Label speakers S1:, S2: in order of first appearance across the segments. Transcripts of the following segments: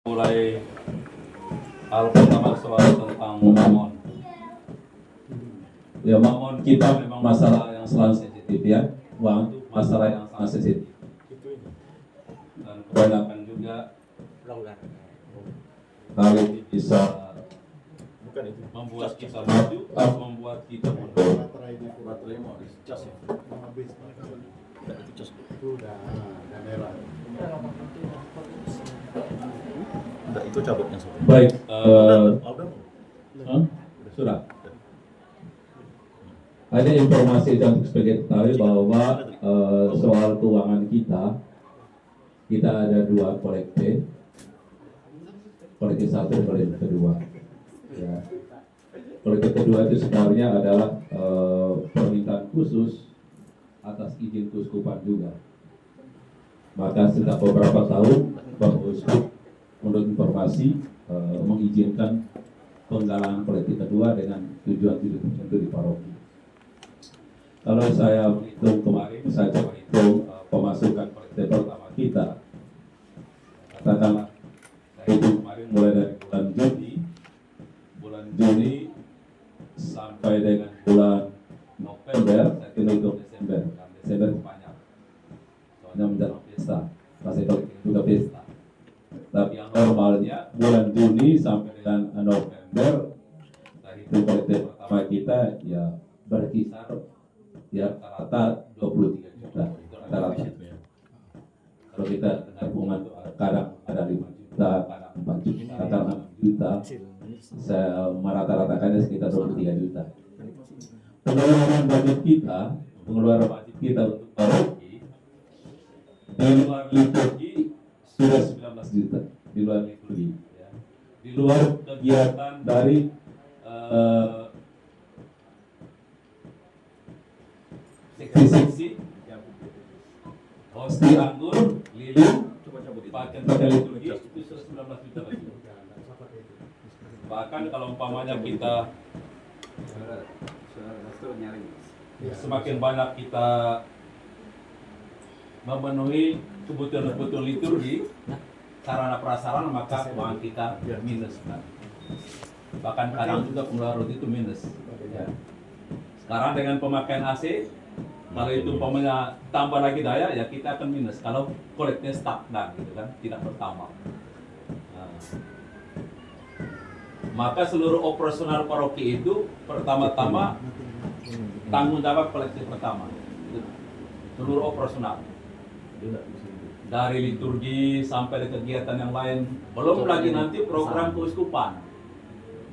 S1: Mulai hal pertama soal tentang mamon. Ya, mamon kita memang masalah yang selalu sensitif ya. Uang itu masalah yang sangat sensitif. Dan kebanyakan juga hal ini bisa membuat kita maju atau membuat kita mundur.
S2: Baterai mau dicas ya. Tidak dicas. Udah merah. Enggak, itu cabut yang satu.
S1: Baik,
S2: Udah.
S1: sudah. Ada informasi yang sebagai ketahui bahwa soal keuangan kita ada dua kolektif satu dan kolektif kedua. Ya. Kolektif kedua itu sebenarnya adalah permintaan khusus atas izin keuskupan juga. Maka setelah beberapa tahun Bapak Uskup menurut informasi mengizinkan penggalangan kolektif kedua dengan tujuan tertentu di paroki. Kalau saya hitung kemarin, saya coba hitung pemasukan kolektif pertama kita, katakanlah saya hitung kemarin mulai dari bulan Juni sampai dengan bulan November, saya hitung Desember. Dan Desember banyak, soalnya menjelang pesta, masih kolektif juga pesta. Tapi yang normalnya bulan Juni sampai dengan November, saya hitung kolektif pertama kita ya berkisar ya rata-rata 23 juta itu rata-rata. Kalau kita dengar bunga itu kadang ada 5 juta, kadang 4 juta, kadang 6 juta, saya merata-ratakannya sekitar 23 juta. Pengeluaran budget kita untuk paroki di luar liturgi sudah 19 juta di luar liturgi, ya. Di luar kegiatan dari seksi-seksi, hosti anggur, lilin, pakaian liturgi itu sudah 19 juta lagi. Bahkan kalau umpamanya kita semakin banyak kita memenuhi kebutuhan liturgi, sarana prasarana, maka uang kita minus kan. Bahkan kadang juga pengeluaran itu minus. Ya. Sekarang dengan pemakaian AC, kalau itu umpamanya tambah lagi daya, ya kita akan minus. Kalau kolektifnya stagnan gitu kan, tidak bertambah. Nah, maka seluruh operasional paroki itu pertama-tama tanggung jawab kolektif pertama. Seluruh operasional. Dari liturgi sampai ke kegiatan yang lain, belum lagi nanti program keuskupan.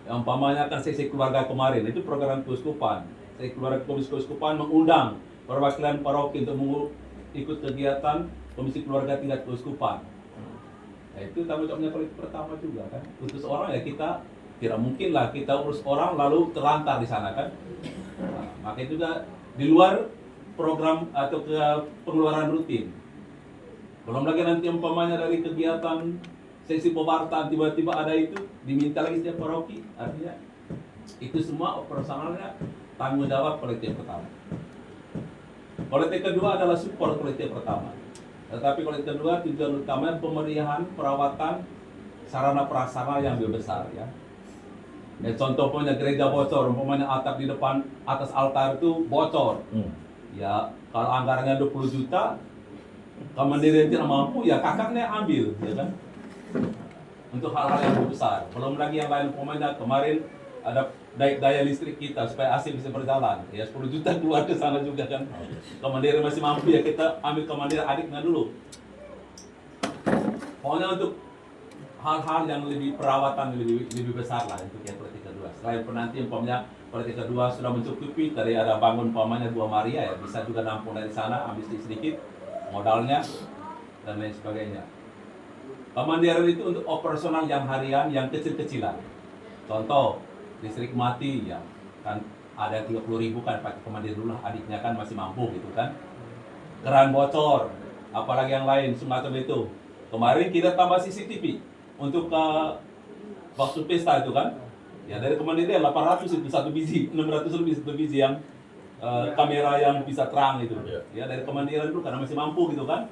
S1: Yang umpamanya kan sesi keluarga kemarin itu program keuskupan. Sesi keluarga keuskupan mengundang perwakilan paroki untuk ikut kegiatan komisi keluarga tingkat keuskupan. Nah, itu tanggung jawabnya kolektif pertama juga kan. Utus orang ya kita tidak mungkin lah kita urus orang lalu terlantar di sana kan. Nah, makanya juga di luar program atau ke pengeluaran rutin. Belum lagi nanti umpamanya dari kegiatan sesi pewartaan tiba-tiba ada itu diminta lagi setiap paroki, artinya itu semua operasionalnya tanggung jawab kolektif pertama. Kolektif kedua adalah support kolektif pertama. Tetapi kolektif kedua tujuan utamanya pemeriahan, perawatan sarana prasarana yang lebih besar ya. Contoh punya gereja bocor, umpamanya atap di depan atas altar itu bocor. Ya kalau anggarannya 20 juta, Kementerian tidak mampu, ya kakaknya ambil, ya kan? Untuk hal-hal yang lebih besar. Belum lagi yang lain, umpamanya kemarin ada daya listrik kita supaya AC bisa berjalan. Ya 10 juta keluar ke sana juga kan. Kementerian masih mampu, ya kita ambil kementerian adiknya dulu. Pokoknya untuk hal-hal yang lebih perawatan lebih besar lah untuk yang politik kedua. Selain penanti umpamanya politik kedua sudah mencukupi, tadi ada bangun umpamanya 2 Maria ya, bisa juga nampung dari sana, ambil sedikit modalnya dan lain sebagainya. Kemandiran itu untuk operasional yang harian, yang kecil-kecilan. Contoh, listrik mati ya, kan ada 30.000 kan pakai kemandiran dulu, adiknya kan masih mampu gitu kan. Keran bocor, apalagi yang lain semacam itu. Kemarin kita tambah CCTV untuk waktu pesta itu kan. Ya dari kemandiran 800 itu satu biji, 600 lebih satu biji yang kamera yang bisa terang itu. Ya dari kemandiran dulu karena masih mampu gitu kan.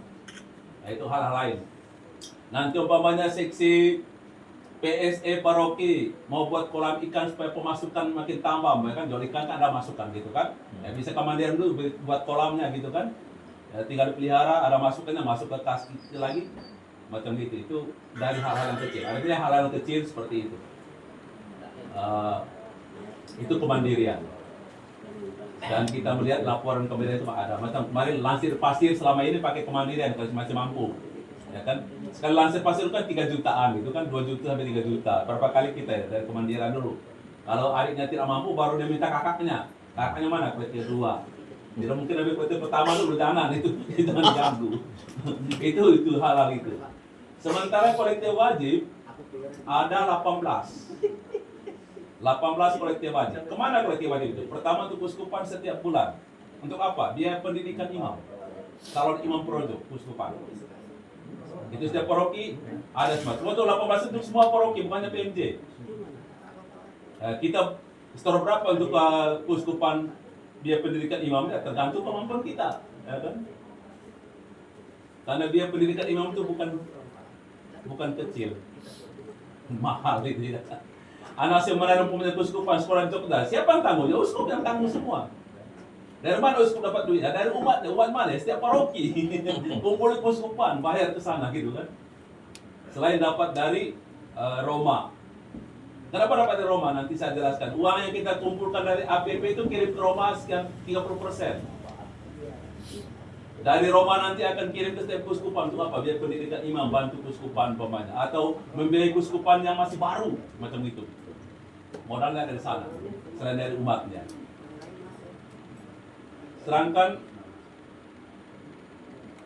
S1: Nah itu hal-hal lain. Nanti umpamanya seksi PSE paroki mau buat kolam ikan supaya pemasukan makin tambah, mereka kan jual ikan kan ada masukan gitu kan. Ya bisa kemandian dulu buat kolamnya gitu kan. Ya, tinggal dipelihara, ada masukannya masuk ke kas kecil lagi macam gitu. Itu dari hal-hal yang kecil. Artinya hal-hal yang kecil seperti itu. Itu kemandirian. Dan kita melihat laporan kemandirian itu ada. Macam kemarin lansir pasir selama ini pakai kemandirian kalau masih mampu. Ya kan? Sekali lansir pasir itu kan 3 jutaan, itu kan 2 juta sampai 3 juta. Berapa kali kita ya dari kemandirian dulu. Kalau adiknya tidak mampu baru dia minta kakaknya. Kakaknya mana? Kuliah 2. Tidak mungkin ambil kuliah pertama dulu, jangan itu jangan ganggu. itu hal-hal itu. Sementara kolektif wajib ada 18 kolektif wajib. Kemana kolektif wajib itu? Pertama untuk kuskupan setiap bulan. Untuk apa? Biaya pendidikan imam. Calon imam projo kuskupan. Itu setiap paroki ada semua. Semua itu 18 untuk semua paroki, bukannya PMJ. Kita store berapa untuk kuskupan biaya pendidikan imamnya tergantung kemampuan kita, ya kan? Karena biaya pendidikan imam itu bukan kecil, mahal itu ya. Anak sebenarnya punya kuskupan sekolah di Jogja, siapa yang tanggung? Ya uskup yang tanggung semua. Dari mana uskup dapat duit? Dari umat mana? Setiap paroki kumpul kuskupan, bayar ke sana gitu kan. Selain dapat dari Roma. Kenapa dapat dari Roma? Nanti saya jelaskan. Uang yang kita kumpulkan dari APP itu kirim ke Roma sekian 30%. Dari Roma nanti akan kirim ke setiap kuskupan untuk apa? Biar pendidikan imam, bantu kuskupan umpamanya, atau membiayai kuskupan yang masih baru macam itu. Modalnya dari sana, selain dari umatnya. Sedangkan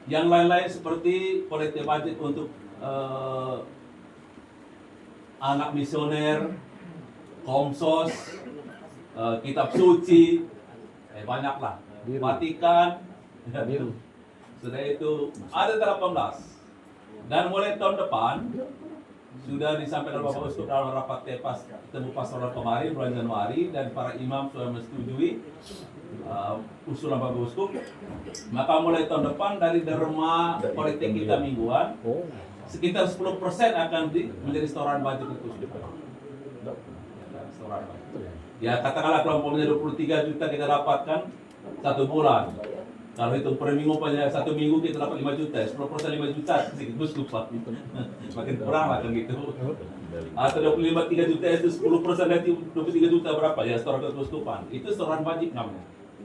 S1: yang lain-lain seperti kolektif wajib untuk anak misioner, komsos, kitab suci, banyaklah. Vatikan, sudah itu ada 18. Dan mulai tahun depan sudah disampaikan Bapak Uskup dalam rapat tepas temu pastoral kemarin bulan Januari, dan para imam sudah menyetujui usulan Bapak Uskup. Maka mulai tahun depan dari derma kolektif kita mingguan sekitar 10% akan menjadi setoran wajib keuskupan. Ya katakanlah kalau umpamanya 23 juta kita dapatkan 1 bulan. Kalau hitung per minggu pada 1 minggu kita dapat 5 juta, 10% 5 juta sedikit keuskupan. Makin kurang lah kan gitu. Atau 3 juta itu 10% dari 23 juta berapa ya setoran keuskupan. Itu setoran wajib namanya.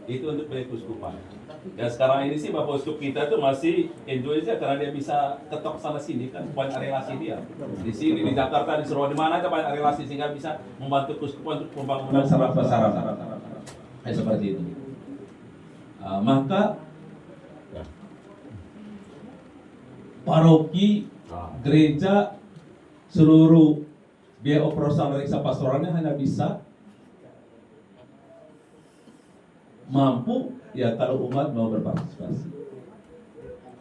S1: Itu untuk biaya keuskupan. Ya sekarang ini sih Bapak Uskup kita tuh masih enjoy aja karena dia bisa ketok sana sini kan, banyak relasi dia. Di sini di Jakarta, di Surabaya, di mana aja banyak relasi sehingga bisa membantu keuskupan untuk pembangunan sarana. Seperti itu. Maka paroki, gereja, seluruh biaya operasional reksa pastoralnya hanya bisa mampu ya kalau umat mau berpartisipasi.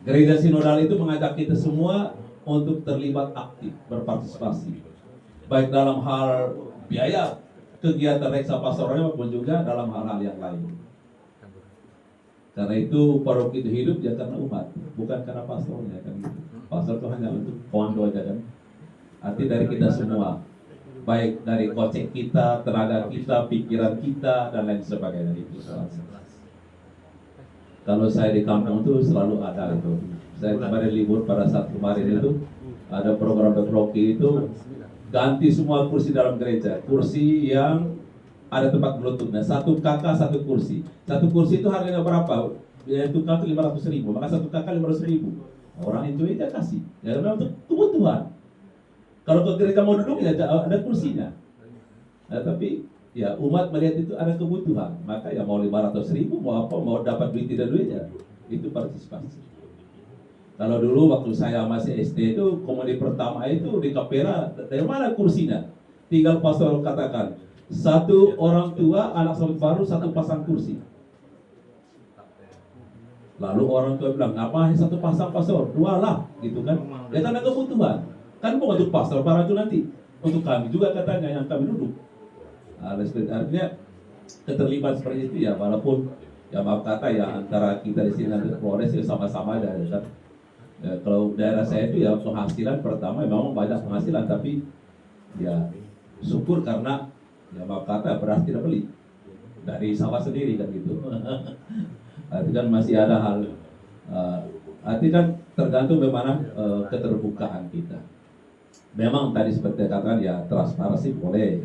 S1: Gereja sinodal itu mengajak kita semua untuk terlibat aktif berpartisipasi, baik dalam hal biaya kegiatan reksa pastoralnya maupun juga dalam hal-hal yang lain. Karena itu paroki itu hidup ya karena umat, bukan karena pastornya kan gitu. Pastor itu hanya untuk komando aja kan. Arti dari kita semua, baik dari kocek kita, tenaga kita, pikiran kita, dan lain sebagainya itu. Kalau saya di kampung itu selalu ada itu. Saya kemarin libur pada saat kemarin itu ada program Bekroki itu ganti semua kursi dalam gereja. Kursi yang ada tempat berlututnya, 1 kakak 1 kursi. 1 kursi itu harganya berapa? Ya itu kakak 500.000, maka 1 kakak 500.000. Orang enjoy aja kasih. Ya memang untuk kebutuhan. Kalau ke gereja mau duduk ya ada kursinya. Nah, tapi ya umat melihat itu ada kebutuhan, maka ya mau 500.000, mau apa, mau dapat duit tidak duit ya, itu partisipasi. Kalau dulu waktu saya masih SD itu komuni pertama itu di Kapera, dari mana kursinya? Tinggal pastor katakan, 1 orang tua anak selamat baru 1 pasang kursi. Lalu orang tua bilang, ngapain 1 pasang pastor? 2 lah, gitu kan? Ya karena kebutuhan. Kan bukan untuk pastor para itu nanti, untuk kami juga katanya yang kami duduk. Artinya keterlibatan seperti itu ya, walaupun ya maaf kata ya antara kita di sini dan Polres ya sama-sama aja ya kan. Ya, kalau daerah saya itu ya penghasilan pertama memang banyak penghasilan, tapi ya syukur karena ya maaf kata beras tidak beli dari sawah sendiri kan gitu. Arti kan masih ada hal, arti kan tergantung bagaimana keterbukaan kita. Memang tadi seperti katakan ya transparansi boleh,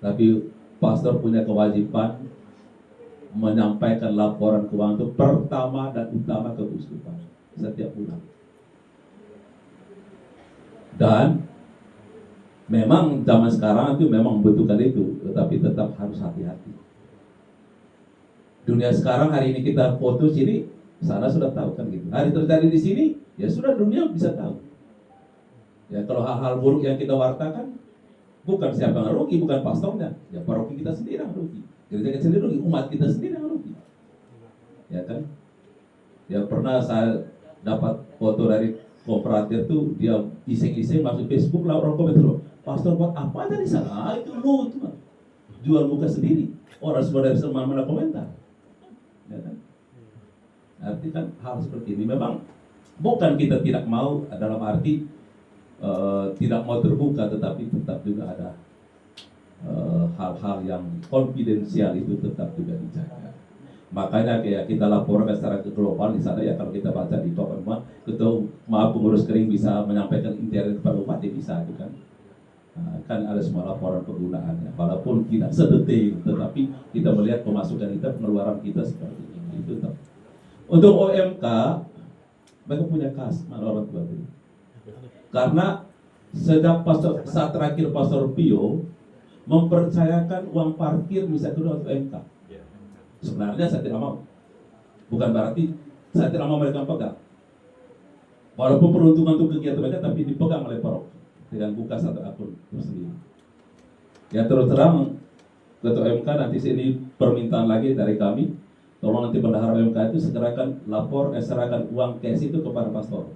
S1: tapi pastor punya kewajiban menyampaikan laporan keuangan itu pertama dan utama ke keuskupan setiap bulan. Dan memang zaman sekarang itu memang membutuhkan itu, tetapi tetap harus hati-hati. Dunia sekarang hari ini kita foto sini, sana sudah tahu kan gitu. Hari terjadi di sini, ya sudah dunia bisa tahu. Ya kalau hal-hal buruk yang kita wartakan, bukan siapa yang rugi, bukan pastornya, ya paroki kita sendiri yang rugi, gereja kita sendiri rugi, umat kita sendiri yang rugi. Ya kan? Ya pernah saya dapat foto dari kooperatif tuh, dia iseng-iseng masuk Facebook lah, orang komen tuh, pastor buat apa aja di sana? Itu lu itu mah jual muka sendiri. Orang semua dari mana komentar. Ya kan? Arti kan hal seperti ini memang bukan kita tidak mau, dalam arti tidak mau terbuka, tetapi tetap juga ada hal-hal yang konfidensial itu tetap juga dijaga. Makanya kayak kita laporkan secara global di sana ya, kalau kita baca di top memang ketua pengurus kering bisa menyampaikan intern kepada umat ya bisa itu kan. Kan ada semua laporan penggunaannya, walaupun tidak sedetail, tetapi kita melihat pemasukan kita, pengeluaran kita seperti ini. Itu tetap. Untuk OMK mereka punya kas mana orang tua itu. Karena sejak saat terakhir Pastor Pio mempercayakan uang parkir misalnya untuk OMK. Sebenarnya saya tidak mau. Bukan berarti saya tidak mau mereka pegang. Walaupun peruntungan untuk kegiatan mereka, tapi dipegang oleh paroki dengan buka satu akun tersendiri. Ya terus terang, Ketua MK nanti sini permintaan lagi dari kami, tolong nanti bendahara MK itu segerakan serahkan uang cash itu kepada pastor.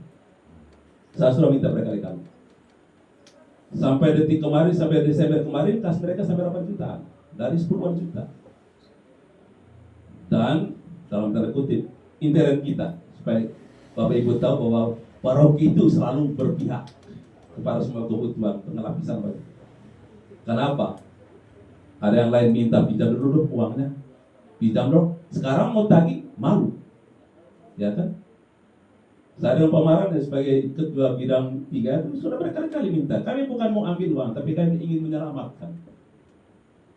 S1: Saya sudah minta berkali-kali. Sampai detik kemarin, sampai Desember kemarin, kas mereka sampai 8 juta, dari 10 juta. Dan dalam tanda kutip intern kita, supaya Bapak Ibu tahu bahwa paroki itu selalu berpihak kepada semua kebutuhan pengelapisan. Kenapa? Ada yang lain minta pinjam dulu uangnya, pinjam dong. Sekarang mau tagih malu, ya kan? Saya dengan Pak sebagai ketua bidang 3 itu sudah berkali-kali minta. Kami bukan mau ambil uang, tapi kami ingin menyelamatkan.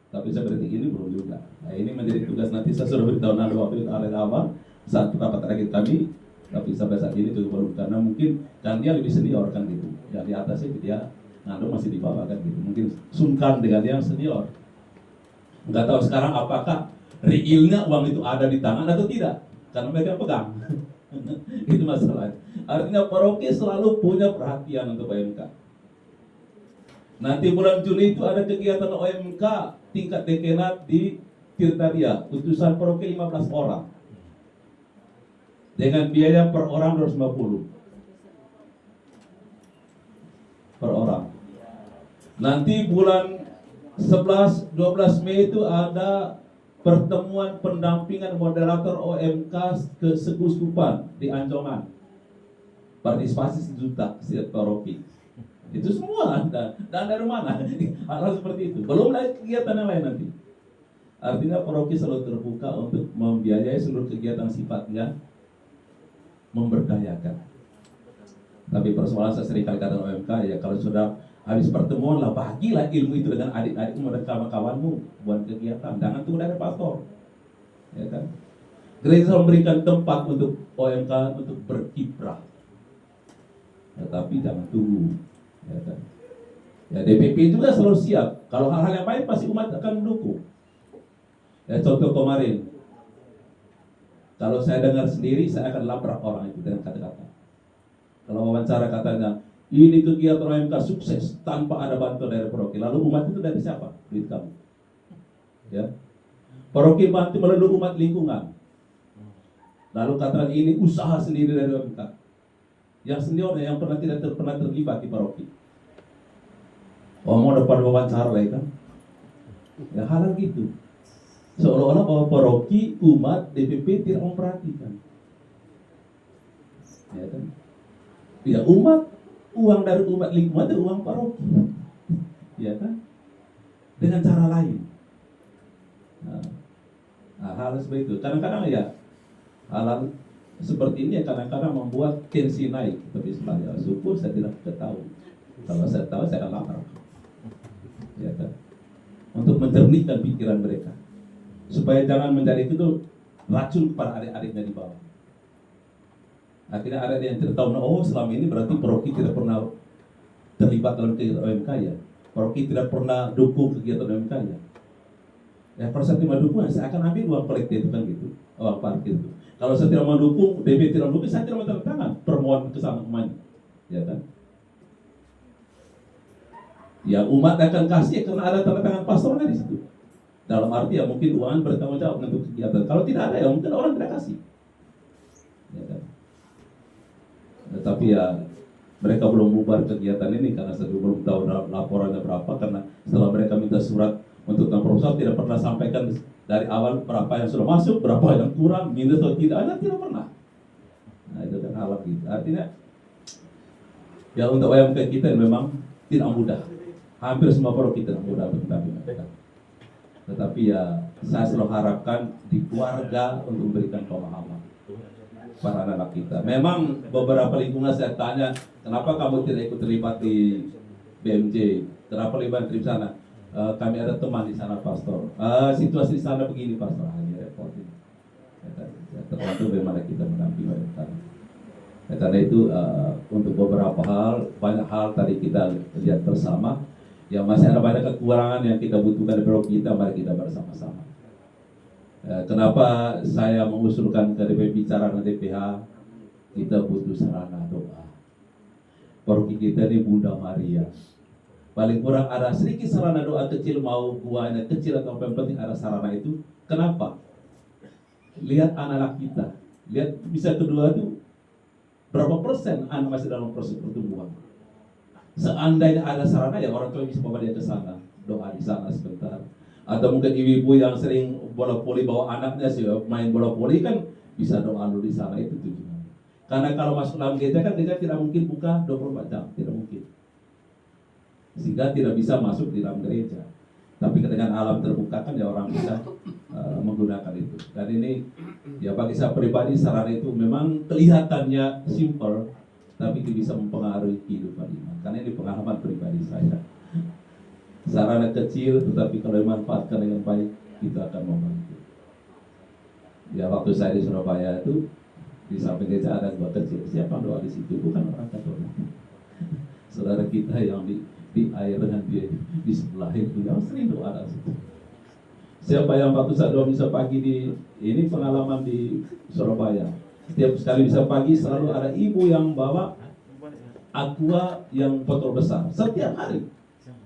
S1: Tapi seperti ini belum juga. Nah ini menjadi tugas nanti, saya sudah beritahu nanti waktu itu oleh awal saat rapat terakhir kami, tapi sampai saat ini juga belum, karena mungkin kan dia lebih senior kan gitu. Yang di atasnya dia Nando masih di bawah kan gitu. Mungkin sungkan dengan yang senior. Nggak tahu sekarang apakah realnya uang itu ada di tangan atau tidak, karena mereka pegang. Itu masalahnya. Artinya paroki selalu punya perhatian untuk OMK. Nanti bulan Juli itu ada kegiatan OMK tingkat dekanat di Tirtaria, utusan paroki 15 orang dengan biaya per orang 250 per orang. Nanti bulan 11-12 Mei itu ada pertemuan pendampingan moderator OMK ke Sekuskupan di Anjongan, partisipasi 1 juta setiap paroki. Itu semua Anda, dan dari mana? Hal-hal seperti itu. Belum lagi kegiatan yang lain nanti. Artinya paroki selalu terbuka untuk membiayai seluruh kegiatan sifatnya memberdayakan. Tapi persoalan saya sering kali kata OMK, ya kalau sudah habis pertemuan lah, bagilah ilmu itu dengan adik-adikmu dan kawan-kawanmu buat kegiatan. Jangan tunggu dari pastor, ya kan? Gereja memberikan tempat untuk OMK untuk berkiprah, tetapi jangan tunggu. Ya, kan? Ya DPP juga selalu siap. Kalau hal-hal yang baik pasti umat akan mendukung. Ya contoh kemarin, kalau saya dengar sendiri, saya akan labrak orang itu dengan kata-kata. Kalau wawancara katanya, ini kegiatan OMK sukses tanpa ada bantuan dari paroki. Lalu umat itu dari siapa? Duit kamu. Ya, paroki bantu melalui umat lingkungan. Lalu katakan ini usaha sendiri dari OMK. Yang seniornya yang tidak pernah terlibat di paroki. Oh, mau depan wawancara lagi kan? Ya hal gitu. Seolah-olah bahwa paroki, umat, DPP tidak memperhatikan. Ya kan? Ya umat, uang dari umat lingkungan itu uang paroki, ya kan? Dengan cara lain. Nah, hal seperti itu. Kadang-kadang ya hal seperti ini kadang-kadang membuat tensi naik. Tapi saya syukur saya tidak ketahui. Kalau saya tahu saya akan lapar, ya kan? Untuk menjernihkan pikiran mereka, supaya jangan menjadi itu racun kepada adik-adiknya di bawah. Akhirnya ada yang tidak tahu, oh selama ini berarti paroki tidak pernah terlibat dalam kegiatan OMK ya, paroki tidak pernah dukung kegiatan OMK ya. Ya kalau saya tidak dukung, saya akan ambil uang kolektif itu kan gitu, uang parkir itu. Kalau saya tidak mendukung, DP tidak mendukung, saya tidak tanda tangan permohonan kesana kemana, ya kan? Ya umat akan kasih karena ada tanda tangan pastornya di situ. Dalam arti ya mungkin uang bertanggung jawab untuk kegiatan. Kalau tidak ada ya mungkin orang tidak kasih. Ya kan? Tetapi ya mereka belum bubar kegiatan ini karena saya belum tahu laporannya berapa, karena setelah mereka minta surat untuk proposal tidak pernah sampaikan dari awal berapa yang sudah masuk, berapa yang kurang, minus atau tidak ada, tidak pernah. Nah itu kan hal gitu. Artinya ya untuk OMK kita memang tidak mudah. Hampir semua paroki tidak mudah menghadapi mereka. Tetapi ya saya selalu harapkan di keluarga untuk memberikan pemahaman para anak kita. Memang beberapa lingkungan saya tanya, kenapa kamu tidak ikut terlibat di BMJ? Kenapa libat di sana? Kami ada teman di sana, pastor. Situasi di sana begini, pastor. Hanya repot ini. Ya, tergantung bagaimana kita mendampingi mereka. Ya, karena itu untuk beberapa hal, banyak hal tadi kita lihat bersama. Ya masih ada banyak kekurangan yang kita butuhkan di paroki kita, mari kita bersama-sama. Kenapa saya mengusulkan ke DP bicara dan DPH, kita butuh sarana doa. Paroki kita ini Bunda Maria. Paling kurang ada sedikit sarana doa kecil, mau guanya kecil atau apa yang penting ada sarana itu. Kenapa? Lihat anak-anak kita, lihat bisa kedua itu berapa persen anak masih dalam proses pertumbuhan. Seandainya ada sarana ya orang tua bisa bawa dia ke sana, doa di sana sebentar. Atau mungkin ibu-ibu yang sering bola voli bawa anaknya sih main bola voli kan bisa doa dulu di sana, itu tujuan. Karena kalau masuk dalam gereja kan gereja tidak mungkin buka 24 jam, tidak mungkin. Sehingga tidak bisa masuk di dalam gereja. Tapi dengan alam terbuka kan ya orang bisa menggunakan itu. Dan ini ya bagi saya pribadi sarana itu memang kelihatannya simple, tapi itu bisa mempengaruhi kehidupan iman. Karena ini pengalaman pribadi saya. Sarana kecil, tetapi kalau dimanfaatkan dengan baik, kita akan membantu. Ya waktu saya di Surabaya itu, di samping gereja ada gua kecil. Siapa doa di situ? Bukan orang Katolik. Saudara kita yang di air dengan dia di sebelah itu, yang sering doa di situ. Siapa yang waktu saya doa bisa pagi ini pengalaman di Surabaya. Setiap sekali bisa pagi selalu ada ibu yang bawa aqua yang botol besar setiap hari.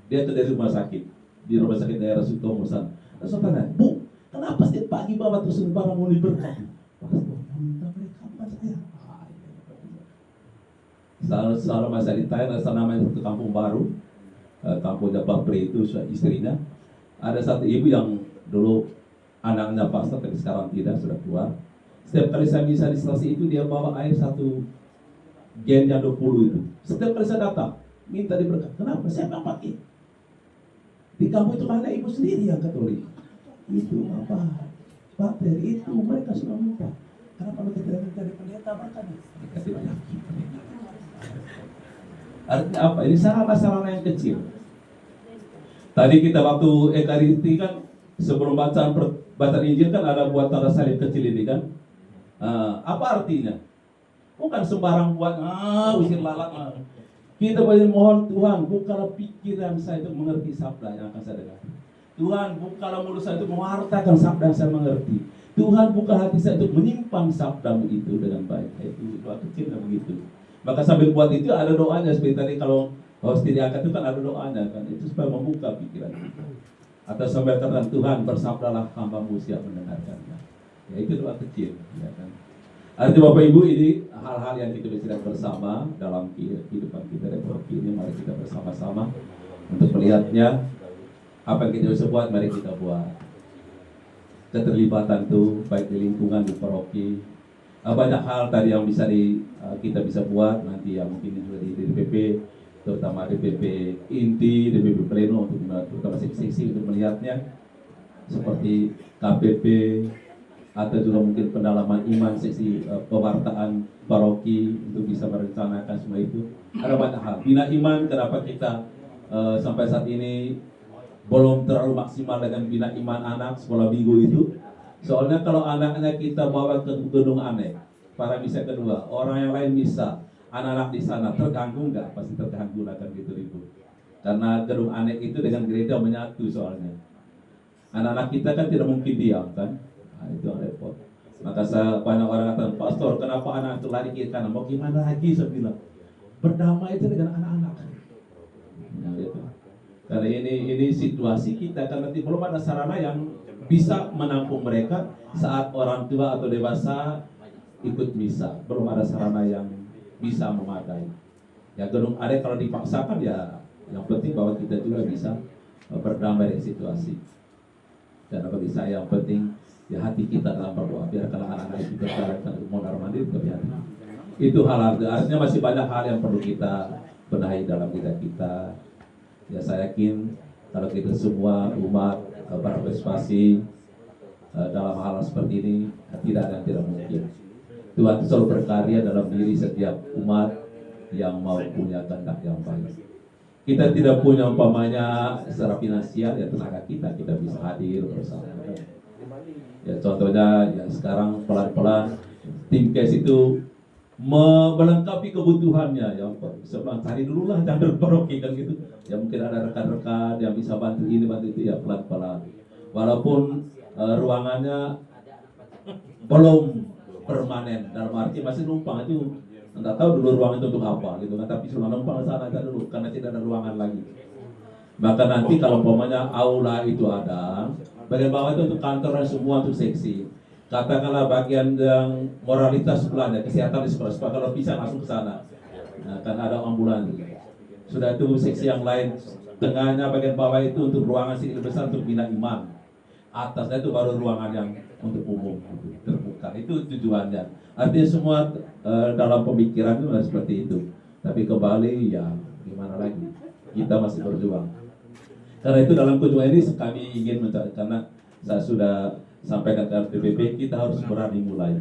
S1: Dia itu dari rumah sakit, di rumah sakit daerah Sutomo sana. Terus saya tanya, Bu, kenapa setiap pagi bawa terus barang mau diberkati? Minta mereka bukan saya. Selalu masa ditanya, ada namanya satu kampung baru, kampungnya Bapri itu istrinya. Ada satu ibu yang dulu anaknya pastor, tapi sekarang tidak, sudah keluar. Setiap kali saya bisa di stasiun itu dia bawa air satu gen yang 20 itu. Setiap kali saya datang minta diberkati. Kenapa? Saya nggak pakai. Di kampung itu karena ibu sendiri yang Katolik. Itu apa? Bakteri itu mereka sudah minta. Kenapa mereka tidak minta dari pendeta berkati? Mereka tidak yakin. Artinya apa? Ini sarana-sarana yang kecil. Tadi kita waktu Ekaristi kan sebelum bacaan Injil kan ada buat tanda salib kecil ini kan. Apa artinya? Bukan sembarang buat usir lalat. Kita boleh mohon Tuhan bukalah pikiran saya untuk mengerti sabda yang akan saya dengar. Tuhan bukalah mulut saya untuk mewartakan sabda yang saya mengerti. Tuhan buka hati saya untuk menyimpan sabdamu itu dengan baik. Itu doa kecil dan begitu. Maka sambil buat itu ada doanya seperti tadi kalau hosti diangkat itu kan ada doanya kan. Itu supaya membuka pikiran kita. Atau sampai katakan Tuhan bersabdalah hamba-Mu siap mendengarkannya. Ya itu doa kecil, ya kan. Artinya Bapak Ibu ini hal-hal yang kita bisa bersama dalam kehidupan kita republik ini. Mari kita bersama-sama untuk melihatnya apa yang kita bisa buat, mari kita buat. Keterlibatan itu baik di lingkungan di paroki, Banyak hal tadi yang bisa kita bisa buat nanti yang mungkin juga di DPP, terutama DPP inti, DPP pleno untuk terutama seksi untuk melihatnya, seperti KPP atau juga mungkin pendalaman iman seksi pewartaan paroki untuk bisa merencanakan semua itu. Ada banyak hal. Bina iman, kenapa kita sampai saat ini belum terlalu maksimal dengan bina iman anak sekolah minggu itu? Soalnya kalau anaknya kita bawa ke gedung aneh, para misa kedua, orang yang lain misa, anak-anak di sana terganggu nggak? Pasti terganggu lah kan gitu Ibu. Karena gedung aneh itu dengan gereja menyatu soalnya. Anak-anak kita kan tidak mungkin diam kan? Nah, itu yang repot. Maka banyak orang kata, pastor kenapa anak itu lari ke kanan? Mau gimana lagi saya bilang? Berdamai itu dengan anak-anak. Nah, gitu. Karena ini situasi kita kan nanti belum ada sarana yang bisa menampung mereka saat orang tua atau dewasa ikut misa. Belum ada sarana yang bisa memadai. Ya gedung ada kalau dipaksakan ya yang penting bahwa kita juga bisa berdamai dengan situasi. Dan bagi saya yang penting ya hati kita dalam berdoa biar kalau anak-anak itu terjalankan mondar mandir terjadi. Itu hal-hal artinya masih banyak hal yang perlu kita benahi dalam kita. Ya saya yakin kalau kita semua umat berpartisipasi dalam hal seperti ini tidak ada yang tidak mungkin. Tuhan selalu berkarya dalam diri setiap umat yang mau punya kehendak yang baik. Kita tidak punya umpamanya secara finansial ya tenaga kita bisa hadir bersama. Ya contohnya ya sekarang pelan-pelan tim case itu melengkapi kebutuhannya ya sebelum cari dulu lah jangan paroki kan gitu ya mungkin ada rekan-rekan yang bisa bantu ini bantu itu ya pelan-pelan walaupun ruangannya belum permanen dalam arti masih numpang itu nggak tahu dulu ruangan itu untuk apa gitu kan tapi sudah numpang sana aja dulu karena tidak ada ruangan lagi maka nanti kalau umpamanya aula itu ada bagian bawah itu untuk kantor dan semua untuk seksi katakanlah bagian yang moralitas sebelahnya, kesehatan di sekolah, kalau bisa langsung ke sana. Nah, kan ada ambulan. Sudah itu seksi yang lain, tengahnya bagian bawah itu untuk ruangan sedikit besar untuk bina iman. Atasnya itu baru ruangan yang untuk umum, terbuka. Itu tujuannya. Artinya semua dalam pemikiran itu seperti itu. Tapi kembali ya gimana lagi? Kita masih berjuang. Karena itu dalam kunjungan ini kami ingin mencari karena saya sudah sampaikan ke DPP kita harus berani mulai.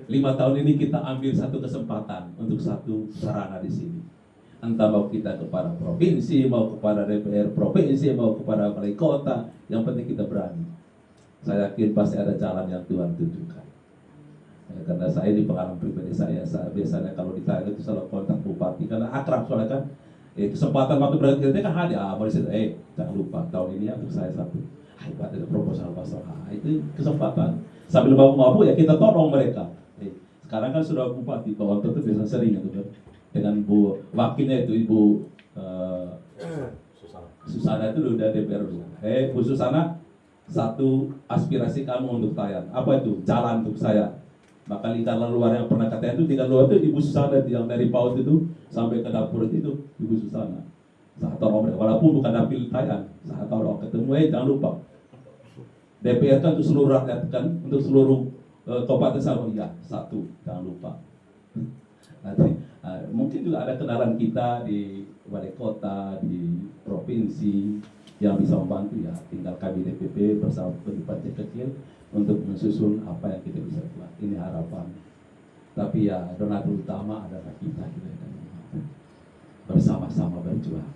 S1: 5 tahun ini kita ambil satu kesempatan untuk satu sarana di sini. Entah mau kita kepada provinsi, mau kepada DPR provinsi, mau kepada balai kota, yang penting kita berani. Saya yakin pasti ada jalan yang Tuhan tunjukkan. Ya, karena saya di pengalaman pribadi saya biasanya kalau ditanya itu selalu kontak bupati karena akrab soalnya kan. Kesempatan waktu berarti kan ada, mau disitu, jangan lupa tahun ini ya untuk saya satu. Hebat ada proposal pasal itu kesempatan sambil mampu ya kita tolong mereka. Sekarang kan sudah bupati bahwa tentu biasa sering itu kan dengan Bu wakilnya itu Ibu Susana itu udah DPR dulu. Bu Susana satu aspirasi kamu untuk Tayan apa itu jalan untuk saya. Maka lingkaran luar yang pernah katanya itu lingkaran luar itu Ibu Susana yang dari PAUD itu sampai ke dapur itu Ibu Susana. Saat tolong mereka walaupun bukan dapil Tayan saat tolong ketemu jangan lupa. DPR kan untuk seluruh rakyat kan, untuk seluruh kabupaten Samarinda satu, jangan lupa. Nanti mungkin juga ada kenalan kita di balai kota, di provinsi yang bisa membantu ya. Tinggal kami DPP bersama pendidikan kecil untuk mensusun apa yang kita bisa buat. Ini harapan. Tapi ya donatur utama adalah kita kan bersama-sama berjuang.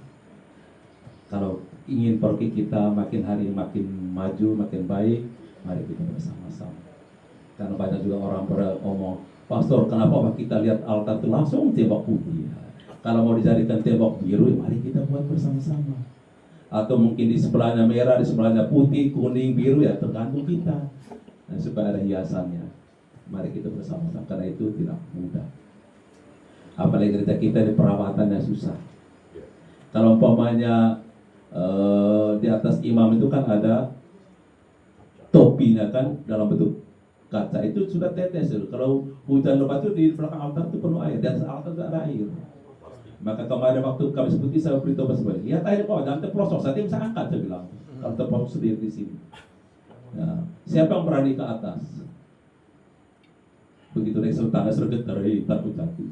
S1: Kalau ingin paroki kita makin hari makin maju, makin baik, mari kita bersama-sama. Karena banyak juga orang beromong, pastor kenapa kita lihat altar itu langsung tembok putih. Kalau mau dijadikan tembok biru, mari kita buat bersama-sama. Atau mungkin di sebelahnya merah, di sebelahnya putih, kuning, biru, ya tergantung kita. Nah, supaya ada hiasannya. Mari kita bersama-sama, karena itu tidak mudah. Apalagi gereja kita di perawatannya susah. Kalau umpamanya di atas imam itu kan ada topinya kan dalam bentuk kaca itu sudah tetes. Kalau hujan lebat itu di belakang altar itu penuh air, di atas altar itu ada air. Maka kemarin waktu kami seperti saya beritahu sebagai lihat air kok jangan terprosok, saya bisa angkat saya bilang kalau terprosok sendiri di sini. Ya, siapa yang berani ke atas? begitu naik tangga sergetar, takut jatuh.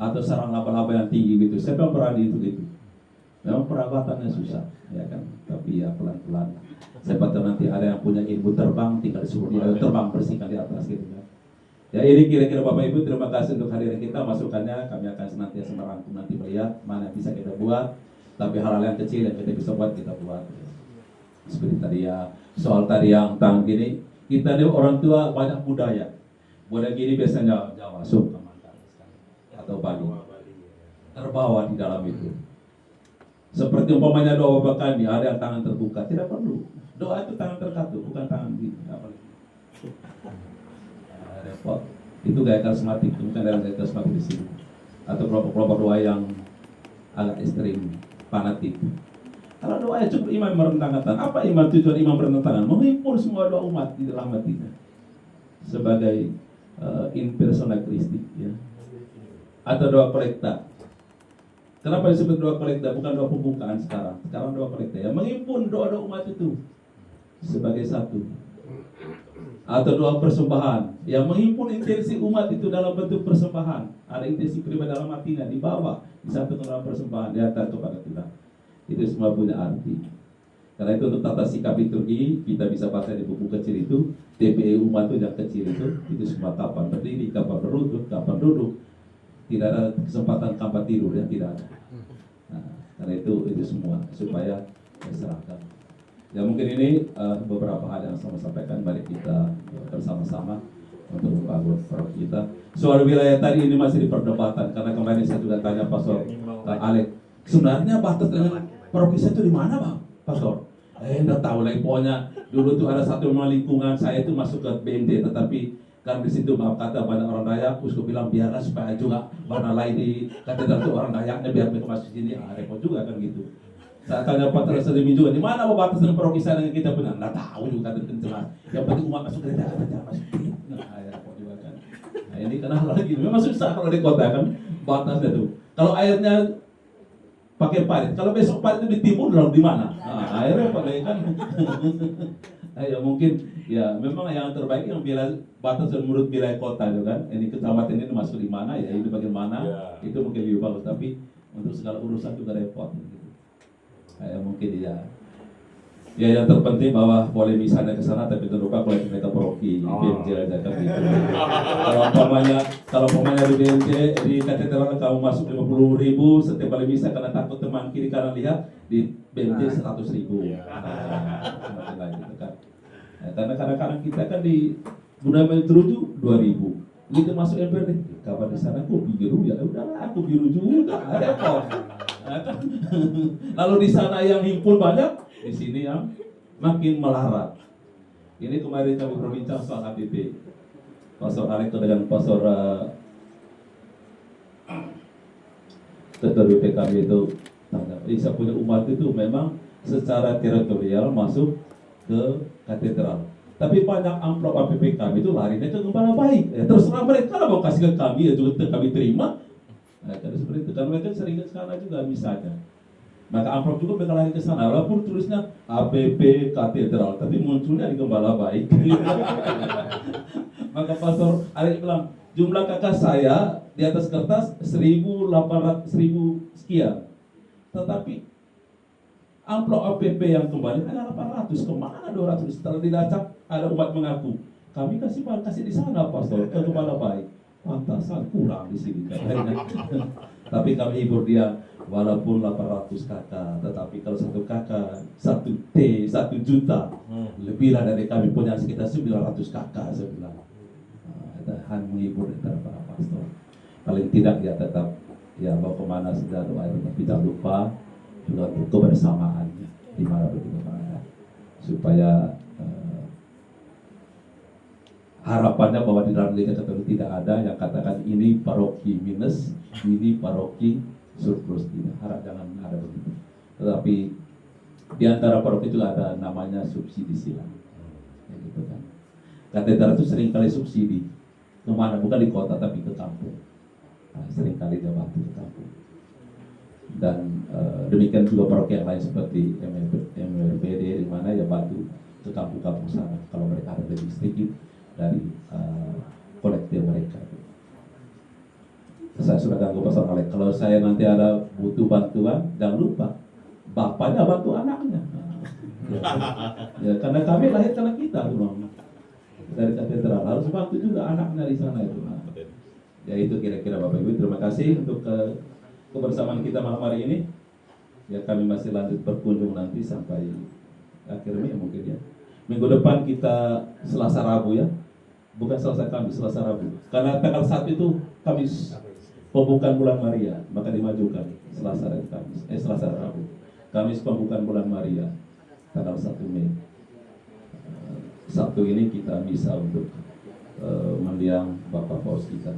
S1: Atau sarang laba-laba yang tinggi gitu, siapa yang berani itu gitu? Memang perawatannya susah, ya kan? Tapi ya pelan-pelan. Siapa tahu nanti ada yang punya ilmu terbang, tinggal disuruh dia terbang bersihkan di atas gitu kan. Ya ini kira-kira Bapak Ibu, terima kasih untuk hadirin kita, masukannya kami akan senantiasa merangkum nanti melihat mana yang bisa kita buat, tapi hal-hal yang kecil yang kita bisa buat, kita buat. Seperti tadi ya, soal tadi yang tang gini, kita nih orang tua banyak budaya gini biasanya Jawa, Sumatera atau Bali, terbawa di dalam itu. Seperti umpamanya doa Bapak kami, ada yang tangan terbuka, tidak perlu. Doa itu tangan terkatup, bukan tangan gini. Repot. Itu gaya karismatik, bukan dalam gaya karismatik di sini. Atau kelompok-kelompok doa yang agak ekstrim, fanatik. Kalau doa cukup imam merentangkan tangan. Apa imam tujuan imam merentangkan tangan? Menghimpun semua doa umat di dalam hatinya sebagai in persona Christi, ya. Atau doa kolekta. Kenapa disebut doa kolekta? Bukan doa pembukaan sekarang. Sekarang doa kolekta, ya. Menghimpun doa-doa umat itu sebagai satu. Atau doa persembahan yang menghimpun intensi umat itu dalam bentuk persembahan. Ada intensi pribadi dalam hatinya, dibawa disatukan dalam persembahan, diantar kepada Tuhan. Itu semua punya arti. Karena itu untuk tata sikap liturgi kita bisa baca di buku kecil itu, TPE umat itu yang kecil itu semua kapan berdiri, kapan berlutut, kapan duduk. Tidak ada kesempatan kapan tidur, ya tidak ada. Nah, karena itu semua supaya diserahkan. Ya mungkin ini beberapa hal yang saya sampaikan, mari kita bersama-sama untuk membangun paroki kita. Soal wilayah tadi ini masih diperdebatkan karena kemarin saya juga tanya Pastor Alek, sebenarnya batas dengan paroki saya itu di mana Bang Pastor? Enggak tahu lagi, pokoknya dulu tuh ada satu lingkungan saya itu masuk ke BND, tetapi kan di situ maaf kata banyak orang Dayak, uskup bilang biarlah supaya juga warna lain di katedral itu orang Dayaknya biar mereka masuk sini, repot juga kan gitu. Saya tanya Pak Tersademi juga, di mana batas dengan paroki saya dengan kita benar? Nggak tahu juga kan jelas. Yang penting umat masuk gereja masuk. Nah, repot juga kan. Nah ini karena hal lagi, memang susah kalau di kota kan batasnya tuh. Kalau airnya pakai parit, kalau besok parit itu ditimbun lalu di mana? Nah, airnya pakai kan. Nah, ya mungkin ya memang yang terbaik yang batas menurut wilayah kota itu kan. Ini kecamatan ini masuk di mana ya, ini bagian mana? Itu mungkin lebih bagus, tapi untuk segala urusan juga repot. Ya mungkin ya yang terpenting bahwa boleh misalnya ke sana tapi jangan lupa kolektif mereka paroki BMJ aja kan gitu. Kalau umpamanya di BMJ di katedral kamu masuk 50.000 setiap kali misa karena takut teman kiri kanan lihat, di BMJ 100.000. Nah, gitu kan. Nah, karena kadang-kadang kita kan di Bunda Meteruju 2.000. Begitu masuk MPRD, kapan di sana kok biru ya? Udahlah aku biru juga, ada kok. Nah, kan? Lalu di sana yang himpun banyak, di sini yang makin melarat. Ini kemarin kami berbincang soal APP. Pastor Alek dengan Pastor Ketua BPKB itu, bisa punya umat itu memang secara teritorial masuk ke katedral. Tapi banyak amplop APP kami itu larinya ke gembala baik. Ya, terserah mereka lah mau kasih ke kami, ya juga kami terima. Nah, jadi seperti itu. Dan mereka sering ke sana juga misalnya. Maka amplop juga mereka lari ke sana. Walaupun tulisnya APP Katedral, tapi munculnya di gembala baik. Maka Pastor Alek bilang, jumlah kakak saya di atas kertas 1.800 sekian. Tetapi amplop APP yang kembali hanya 800, kemana 200? Setelah dilacak ada umat mengaku, kami kasih di sana Pastor, ke gembala baik. Pantasan kurang di sini katanya. Tapi kami hibur dia, walaupun 800 kakak, tetapi kalau satu kakak 1 juta, lebihlah dari kami punya sekitar 900 kakak saya bilang. Han menghibur antara para pastor. Paling tidak ya tetap ya bawa kemana sudah doa, tapi jangan lupa juga untuk kebersamaan di mana mana supaya harapannya bahwa di dalam gereja Katolik tidak ada yang katakan ini paroki minus, ini paroki surplus, tidak. Harap jangan ada begitu. Tetapi di antara paroki juga ada namanya subsidi silang, ya, gitu kan. Katedral itu seringkali subsidi kemana, bukan di kota tapi ke kampung. Nah, seringkali dia bantu ke kampung. Dan demikian juga paroki yang lain seperti MRBD di mana ya bantu ke kampung-kampung sana kalau mereka ada lebih sedikit dari kolektif mereka. saya sudah ganggu Pastor Alex. Kalau saya nanti ada butuh bantuan, jangan lupa bapaknya bantu anaknya. Ya, karena kami lahir karena kita, Bang. Dari katedral harus bantu juga anaknya di sana itu. Nah, ya itu kira-kira Bapak Ibu. Terima kasih untuk kebersamaan kita malam hari ini. Ya kami masih lanjut berkunjung nanti sampai akhir Mei mungkin ya. Minggu depan kita Selasa Rabu ya. Bukan Selasa Kamis, Selasa Rabu. Karena tanggal 1 itu Kamis pembukaan bulan Maria, maka dimajukan Selasa dan Kamis. Selasa Rabu. Kamis pembukaan bulan Maria tanggal 1 Mei. Sabtu ini kita bisa untuk mendiang Bapak Paus kita,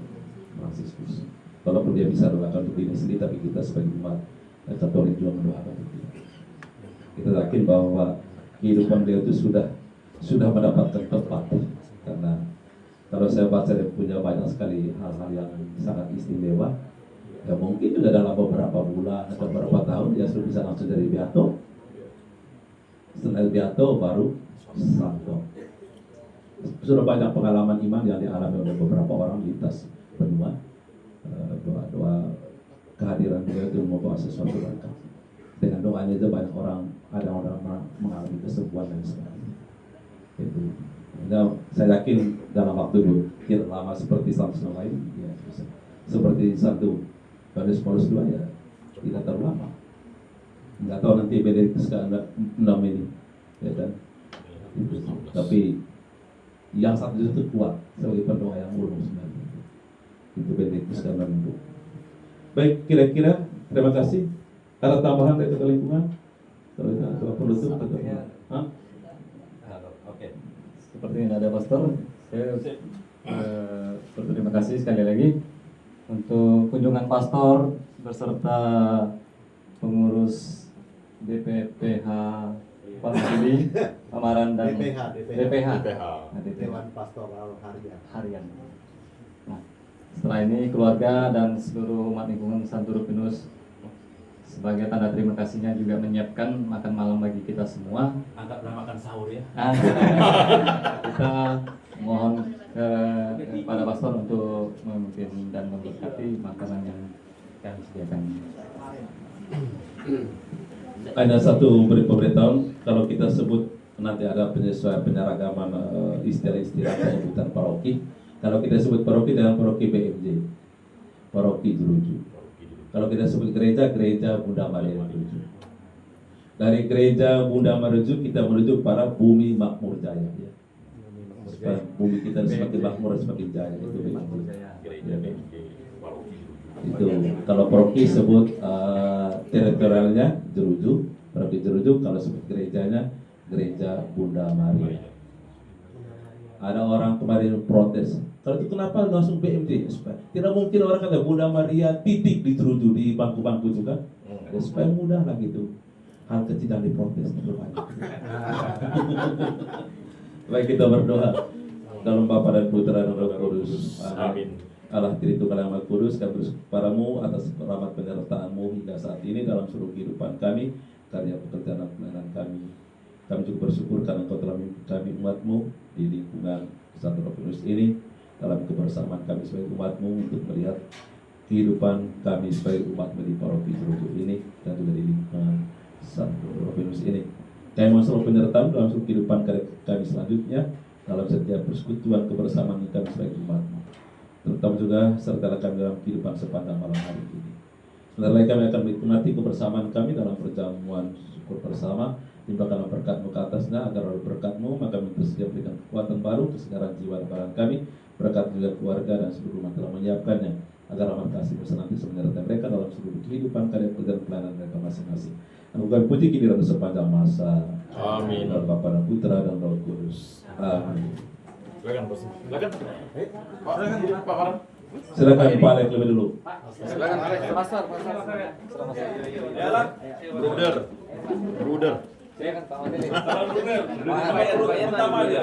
S1: Fransiskus. Walaupun dia bisa doakan untuk diri sendiri, tapi kita sebagai umat Katolik juga mendoakan untuk dia. Kita yakin bahwa kehidupan beliau itu sudah mendapatkan tempat, karena kalau saya baca dia punya banyak sekali hal-hal yang sangat istimewa. Ya mungkin juga dalam beberapa bulan atau beberapa tahun dia sudah bisa langsung dari Beato. Setelah Beato baru Santo. Sudah banyak pengalaman iman yang dialami oleh beberapa orang di lintas benua. Doa-doa kehadiran beliau itu membawa sesuatu berkat. Dengan doanya itu banyak orang, ada orang mengalami kesembuhan dan sebagainya. Itu. Nah, saya yakin dalam waktu tidak lama seperti Santo yang lain, ya, seperti Santo Yohanes Paulus II ya tidak terlalu lama. Nggak tahu nanti Benediktus ke-6 ini, ya kan? Itu. Tapi yang satu itu kuat sebagai pendoa yang ulung sebenarnya. Itu Benediktus ke-6 itu. Baik, kira-kira terima kasih. Ada tambahan dari Ketua Lingkungan? Kalau perlu tuh, Oke.
S3: Seperti yang ada Pastor, saya berterima kasih sekali lagi untuk kunjungan Pastor beserta pengurus DPPH Pamili, Pamaran dan DPH.
S4: Dewan Pastoral
S3: Harian. Nah, setelah ini keluarga dan seluruh umat lingkungan Santo Rufus sebagai tanda terima kasihnya juga menyiapkan makan malam bagi kita semua.
S1: Anggaplah makan sahur ya.
S3: Kita mohon kepada Pastor untuk memimpin dan memberkati makanan yang kami sediakan.
S1: Ada satu pemberitahuan, kalau kita sebut nanti ada penyesuaian penyeragaman istilah-istilah penyebutan paroki. Kalau kita sebut paroki dengan paroki BMJ, paroki Jeruju. Kalau kita sebut gereja Bunda Maria Jeruju. Dari gereja Bunda Maria Jeruju kita menuju para bumi makmur jaya ya. Supaya bumi kita semakin makmur, semakin jaya itu itu kalau paroki sebut teritorialnya Jeruju, paroki Jeruju. Kalau sebut gerejanya gereja Bunda Maria. Ada orang kemarin protes, kalau itu kenapa langsung BMJ? Tidak mungkin orang kata Bunda Maria titik di Jeruju di bangku-bangku juga. Ya, supaya mudah lah gitu. Hal kecil yang diprotes banyak. Baik, kita berdoa dalam Bapa dan Putra dan Roh Kudus. Amin. Allah Tritunggal yang Maha Kudus, kami bersyukur kepadamu atas rahmat penyertaan-Mu hingga saat ini dalam seluruh kehidupan kami, karya pekerjaan dan pelayanan kami. Kami juga bersyukur karena Engkau telah memimpin kami umat-Mu di lingkungan Santo Rufus ini, dalam kebersamaan kami sebagai umat-Mu untuk melihat kehidupan kami sebagai umat-Mu di paroki Jeruju ini dan juga di lingkungan Santo Rufus ini. Kami mohon selalu penyertaan dalam seluruh kehidupan kami selanjutnya, dalam setiap persekutuan kebersamaan kami sebagai umat-Mu. Terutama juga sertalah kami dalam kehidupan sepanjang malam hari ini. Sebentar lagi kami akan menikmati kebersamaan kami dalam perjamuan syukur bersama. Limpahkanlah berkat-Mu ke atasnya, agar oleh berkat-Mu maka kami bersedia berikan kekuatan baru, kesegaran jiwa dan badan kami. Berkat juga keluarga dan seluruh umat telah menyiapkannya, agar rahmat kasih-Mu senantiasa menyertai mereka dalam seluruh kehidupan, karya pekerjaan pelayanan mereka masing-masing. Anugerah puji kini dan sepanjang masa. Amin. Dalam Bapa dan Putra dan Roh Kudus. Amin.
S2: Silakan, Bos. Silakan. Pak Maran.
S1: Silakan Pak Alek lebih dulu.
S2: Silakan, Alek. Bruder.
S3: Saya kan Pak Mati nih.
S1: Pertama aja.